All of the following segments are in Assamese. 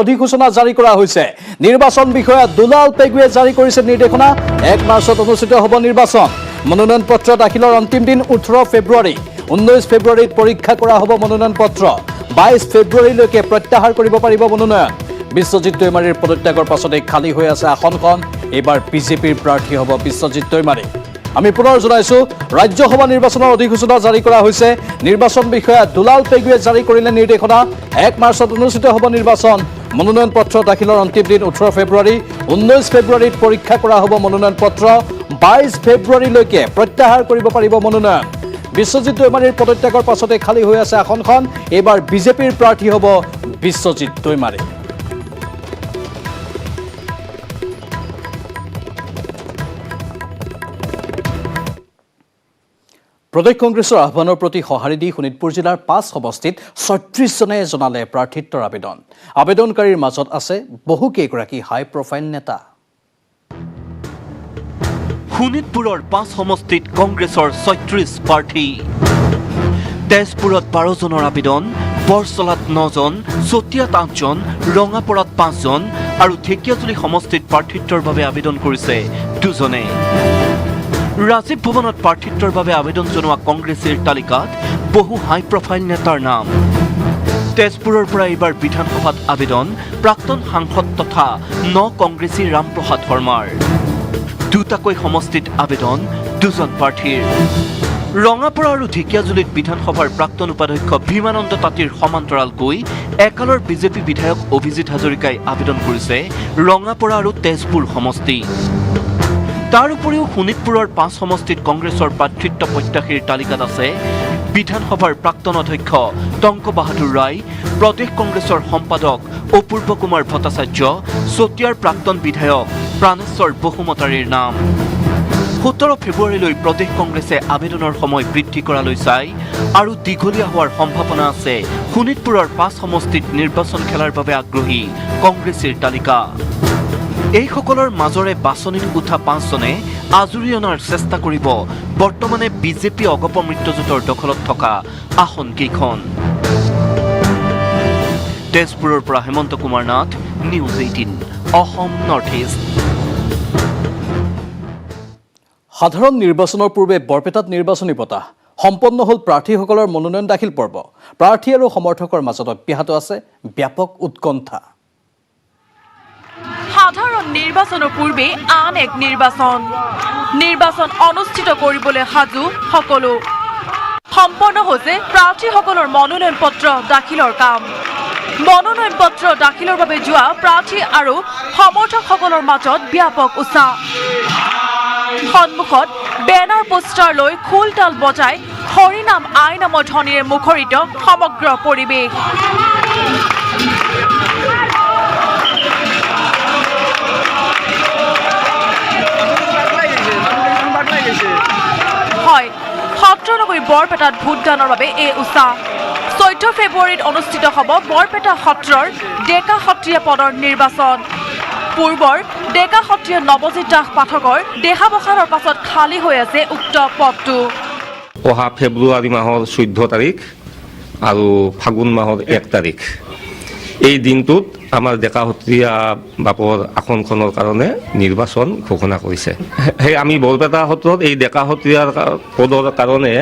অধিসূচনা জাৰি কৰা হৈছে নিৰ্বাচন বিষয়া দুলাল পেগুৱে জাৰি কৰিছে নিৰ্দেশনা 1 মাৰ্চত অনুষ্ঠিত হ'ব নিৰ্বাচন মনোনয়ন পত্ৰ দাখিলৰ অন্তিম দিন 18 ফেব্ৰুৱাৰী 19 ফেব্ৰুৱাৰীত পৰীক্ষা কৰা হ'ব মনোনয়ন পত্ৰ 22 ফেব্ৰুৱাৰীলৈকে প্ৰত্যাহাৰ কৰিব পাৰিব মনোনয়ন বিশ্বজিৎ দৈমাৰীৰ পদত্যাগৰ পাছতে খালী হৈ আছে আসনখন এবাৰ বিজেপিৰ প্ৰাৰ্থী হ'ব বিশ্বজিৎ দৈমাৰী আমি পুনৰ জনাইছো ৰাজ্যসভা নিৰ্বাচনৰ অধিসূচনা জাৰি কৰা হৈছে নিৰ্বাচন বিষয়া দুলাল পেগুৱে জাৰি কৰিলে নিৰ্দেশনা 1 মাৰ্চত অনুষ্ঠিত হ'ব নিৰ্বাচন মনোনয়ন পত্ৰ দাখিলৰ অন্তিম দিন 18 ফেব্ৰুৱাৰী 19 ফেব্ৰুৱাৰীত পৰীক্ষা কৰা হ'ব মনোনয়ন পত্ৰ 22 ফেব্ৰুৱাৰীলৈকে প্ৰত্যাহাৰ কৰিব পাৰিব মনোনয়ন বিশ্বজিৎ দৈমাৰীৰ পদত্যাগৰ পাছতে খালী হৈ আছে আসনখন এবাৰ বিজেপিৰ প্ৰাৰ্থী হ'ব বিশ্বজিৎ দৈমাৰী প্ৰদেশ কংগ্ৰেছৰ আহ্বানৰ প্ৰতি সঁহাৰি দি শোণিতপুৰ জিলাৰ 5 সমষ্টিত 36 জনে জনালে প্ৰাৰ্থিত্বৰ আবেদন আবেদনকাৰীৰ মাজত আছে বহু কেইগৰাকী হাই প্ৰফাইল নেতা শোণিতপুৰৰ 5 সমষ্টিত কংগ্ৰেছৰ 36 প্ৰাৰ্থী তেজপুৰত 12 জনৰ আবেদন বৰচলাত 9 জন চতিয়াত 8 জন ৰঙাপৰাত 5 জন আৰু ঢেকিয়াজুলি সমষ্টিত প্ৰাৰ্থিত্বৰ বাবে আবেদন কৰিছে 2 জনে ৰাজীৱ ভৱনত প্ৰাৰ্থিত্বৰ বাবে আবেদন জনোৱা কংগ্ৰেছৰ তালিকাত বহু হাই প্ৰফাইল নেতাৰ নাম তেজপুৰৰ পৰা এইবাৰ বিধানসভাত আবেদন প্ৰাক্তন সাংসদ তথা কংগ্ৰেছী ৰামপ্ৰসাদ শৰ্মাৰ দুটাকৈ সমষ্টিত আবেদন 2 জন প্ৰাৰ্থীৰ ৰঙাপৰা আৰু ঢেকিয়াজুলিত বিধানসভাৰ প্ৰাক্তন উপাধ্যক্ষ ভীমানন্দ তাঁতীৰ সমান্তৰালকৈ একালৰ বিজেপি বিধায়ক অভিজিৎ হাজৰিকাই আবেদন কৰিছে ৰঙাপৰা আৰু তেজপুৰ সমষ্টি তাৰ উপৰিও শোণিতপুৰৰ 5 সমষ্টিত কংগ্ৰেছৰ প্ৰাৰ্থিত্ব প্ৰত্যাশীৰ তালিকাত আছে বিধানসভাৰ প্ৰাক্তন অধ্যক্ষ টংক বাহাদুৰ ৰায় প্ৰদেশ কংগ্ৰেছৰ সম্পাদক অপূৰ্ব কুমাৰ ভট্টাচাৰ্য চতিয়াৰ প্ৰাক্তন বিধায়ক প্ৰাণেশ্বৰ বসুমতাৰীৰ নাম 17 ফেব্ৰুৱাৰীলৈ প্ৰদেশ কংগ্ৰেছে আবেদনৰ সময় বৃদ্ধি কৰালৈ চাই আৰু দীঘলীয়া হোৱাৰ সম্ভাৱনা আছে শোণিতপুৰৰ 5 সমষ্টিত নিৰ্বাচন খেলাৰ বাবে আগ্ৰহী কংগ্ৰেছৰ তালিকা এইসকলৰ মাজৰে বাছনিত উঠা 5 জনে আজৰি অনাৰ চেষ্টা কৰিব বৰ্তমানে বিজেপি অগপমৃত্যুজোঁটৰ দখলত থকা আসন কেইখন তেজপুৰৰ পৰা Hemanta Kumar Nath news 18 Assam north east সাধাৰণ নিৰ্বাচনৰ পূৰ্বে বৰপেটাত নিৰ্বাচনী বঁটা সম্পন্ন হ'ল প্ৰাৰ্থীসকলৰ মনোনয়ন দাখিল পৰ্ব প্ৰাৰ্থী আৰু সমৰ্থকৰ মাজত অব্যাহত আছে ব্যাপক উৎকণ্ঠা সাধাৰণ নিৰ্বাচনৰ পূৰ্বে আন এক নিৰ্বাচন অনুষ্ঠিত কৰিবলৈ সাজু সকলো সম্পন্ন হৈছে প্ৰাৰ্থীসকলৰ মনোনয়ন পত্ৰ দাখিলৰ কাম মনোনয়ন পত্ৰ দাখিলৰ বাবে যোৱা প্ৰাৰ্থী আৰু সমৰ্থকসকলৰ মাজত ব্যাপক উৎসাহ সন্মুখত বেনাৰ পোষ্টাৰ লৈ খোলতাল বজাই হৰিনাম আই নামৰ ধ্বনিৰে মুখৰিত সমগ্ৰ পৰিৱেশ হয় সত্ৰনগৰী বৰপেটাত ভোটদানৰ বাবে এই উৎসাহ 14 ফেব্ৰুৱাৰীত অনুষ্ঠিত হ'ব বৰপেটা সত্ৰৰ ডেকা সত্ৰীয়া পদৰ নিৰ্বাচন পূৰ্বৰ ডেকা সত্ৰীয়া নৱজিৎ দাস পাঠকৰ দেহাৱসানৰ পাছত খালী হৈ আছে উক্ত পদটো অহা ফেব্ৰুৱাৰী মাহৰ 14 তাৰিখ আৰু ফাগুন মাহৰ 1 তাৰিখ এই দিনটোত আমাৰ ডেকা সত্ৰীয়া বাপৰ আসনখনৰ কাৰণে নিৰ্বাচন ঘোষণা কৰিছে সেই আমি বৰপেটা সত্ৰত এই ডেকা সত্ৰীয়াৰ পদৰ কাৰণে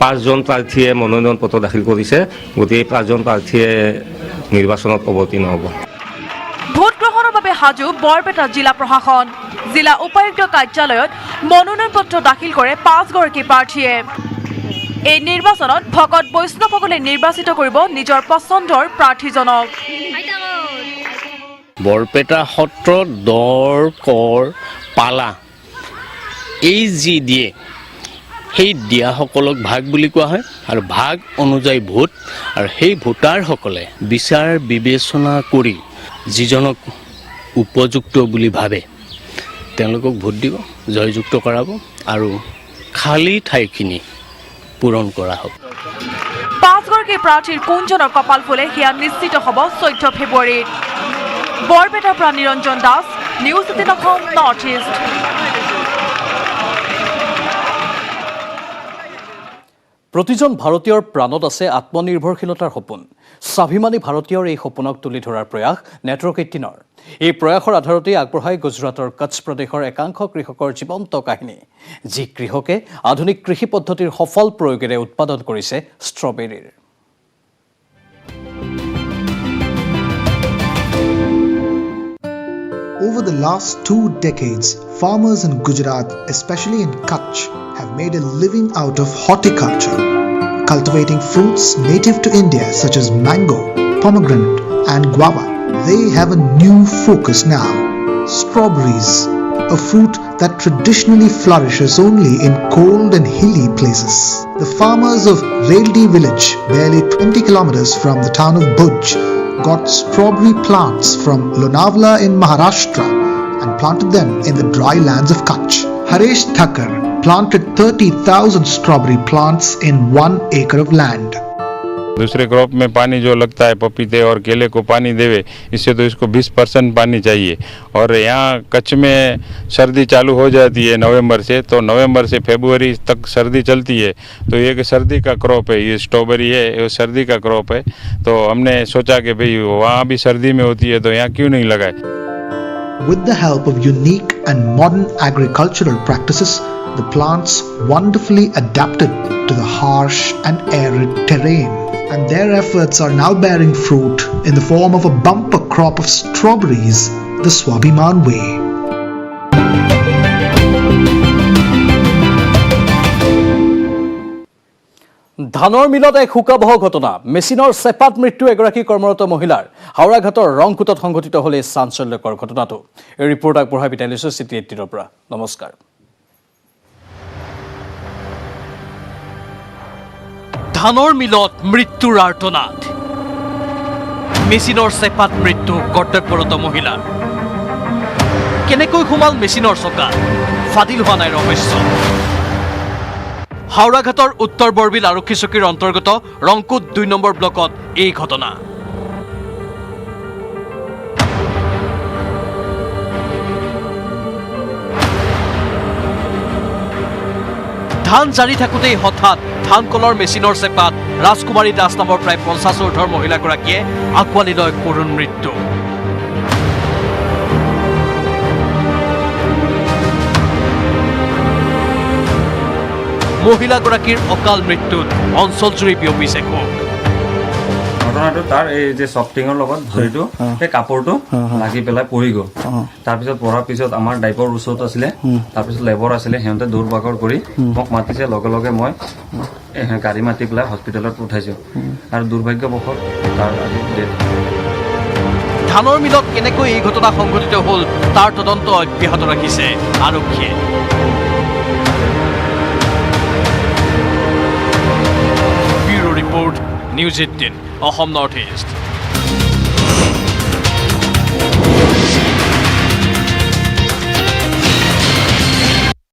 5 জন প্ৰাৰ্থীয়ে মনোনয়ন পত্ৰ দাখিল কৰিছে গতিকে 5 জন প্ৰাৰ্থীয়ে নিৰ্বাচনত অৱতীৰ্ণ হ'ব ভোট গ্ৰহণৰ বাবে সাজু বৰপেটা জিলা প্ৰশাসন জিলা উপায়ুক্ত কাৰ্যালয়ত মনোনয়ন পত্ৰ দাখিল কৰে 5 গৰাকী প্ৰাৰ্থীয়ে এই নিৰ্বাচনত ভকত বৈষ্ণৱসকলে নিৰ্বাচিত কৰিব নিজৰ পছন্দৰ প্ৰাৰ্থীজনক বৰপেটা সত্ৰত দৰ কৰ পালা এই যি দিয়ে সেই দিয়াসকলক ভাগ বুলি কোৱা হয় আৰু ভাগ অনুযায়ী ভোট আৰু সেই ভোটাৰসকলে বিচাৰ বিবেচনা কৰি যিজনক উপযুক্ত বুলি ভাবে তেওঁলোকক ভোট দিব জয়যুক্ত কৰাব আৰু খালী ঠাইখিনি পূৰণ কৰা হ'ব 5 গৰাকী প্ৰাৰ্থীৰ কোনজনৰ কপাল ফুলে সেয়া নিশ্চিত হ'ব 14 ফেব্ৰুৱাৰীত বৰপেটাৰ পৰা Niranjan Das news 18 Assam north east প্ৰতিজন ভাৰতীয়ৰ প্ৰাণত আছে আত্মনিৰ্ভৰশীলতাৰ সপোন। স্বাভিমানী ভাৰতীয়ৰ এই সপোনক তুলি ধৰাৰ প্ৰয়াস নেটৱৰ্ক 18-ৰ। এই প্ৰয়াসৰ আধাৰতেই আগবঢ়াই গুজৰাটৰ কচ্ছ প্ৰদেশৰ একাংশ কৃষকৰ জীৱন্ত কাহিনী, যি কৃষকে আধুনিক কৃষি পদ্ধতিৰ সফল প্ৰয়োগেৰে উৎপাদন কৰিছে ষ্ট্ৰবেৰীৰ। Over the last 2 decades, farmers in Gujarat, especially in Kutch, have made a living out of horticulture, cultivating fruits native to India such as mango, pomegranate and guava. They have a new focus now: strawberries, a fruit that traditionally flourishes only in cold and hilly places. The farmers of Reldi village, barely 20 kilometers from the town of Bhuj, got strawberry plants from Lonavala in Maharashtra and planted them in the dry lands of Kutch. Haresh Thakkar planted 30,000 strawberry plants in 1 acre of land. दूसरे क्रॉप में पानी जो लगता है पपीते और केले को पानी देवे, इससे तो इसको 20% पानी चाहिए। और यहाँ कच्छ में सर्दी चालू हो जाती है नवंबर से, तो नवंबर से फरवरी तक सर्दी चलती है। तो ये सर्दी का क्रॉप है, ये स्ट्रॉबेरी है, ये सर्दी का क्रॉप है। तो हमने सोचा कि भाई वहाँ भी सर्दी में होती है तो यहाँ क्यों नहीं लगाए। With the help of unique and modern agricultural practices, the plants wonderfully adapted to the harsh and arid terrain, and their efforts are now bearing fruit in the form of a bumper crop of strawberries the Swabhiman way. ধানৰ মিলত এক শোকাবহ ঘটনা। মেচিনৰ চেপাত মৃত্যু এগৰাকী কৰ্মৰত মহিলাৰ। হাওৰাঘাটৰ ৰংকুটত সংঘটিত হ'ল এই চাঞ্চল্যকৰ ঘটনাটো। এই ৰিপৰ্ট আগবঢ়াই বিদায় লৈছোঁ চিটি 18-ৰ পৰা। নমস্কাৰ। ধানৰ মিলত মৃত্যুৰ আৰ্তনাদ, মেচিনৰ চেপাত মৃত্যু কৰ্তব্যৰত মহিলাৰ। কেনেকৈ সোমাল মেচিনৰ চকা, ফাদিল হোৱা নাই ৰহস্য। হাওৰাঘাটৰ উত্তৰ বৰবিল আৰক্ষী চকীৰ অন্তৰ্গত ৰংকুট 2 নম্বৰ ব্লকত এই ঘটনা। ধান জাৰি থাকোঁতেই হঠাৎ ধান কলৰ মেচিনৰ চেপাত ৰাজকুমাৰী দাস নামৰ প্ৰায় 50 ঊৰ্ধৰ মহিলাগৰাকীয়ে আঁকোৱালি লয় কৰুণ মৃত্যু। মহিলাগৰাকীৰ অকাল মৃত্যুত অঞ্চলজুৰি বিয়পিছে শোক। ঘটনাটো তাৰ এই যে চফটিঙৰ লগত ভৰিটো সেই কাপোৰটো লাগি পেলাই পৰি গ'ল। তাৰপিছত পৰাৰ পিছত আমাৰ ডাইপৰ ওচৰত আছিলে, তাৰপিছত লেবৰ আছিলে, সিহঁতে দৌৰ বাগৰ কৰি মোক মাতিছে। লগে লগে মই গাড়ী মাতি পেলাই হস্পিটেলত উঠাইছোঁ আৰু দুৰ্ভাগ্যবশত তাৰ আজি ডেথ। ধানৰ মিলত কেনেকৈ এই ঘটনা সংঘটিত হ'ল তাৰ তদন্ত অব্যাহত ৰাখিছে আৰক্ষীয়ে। Bureau report, news 18, Assam north east.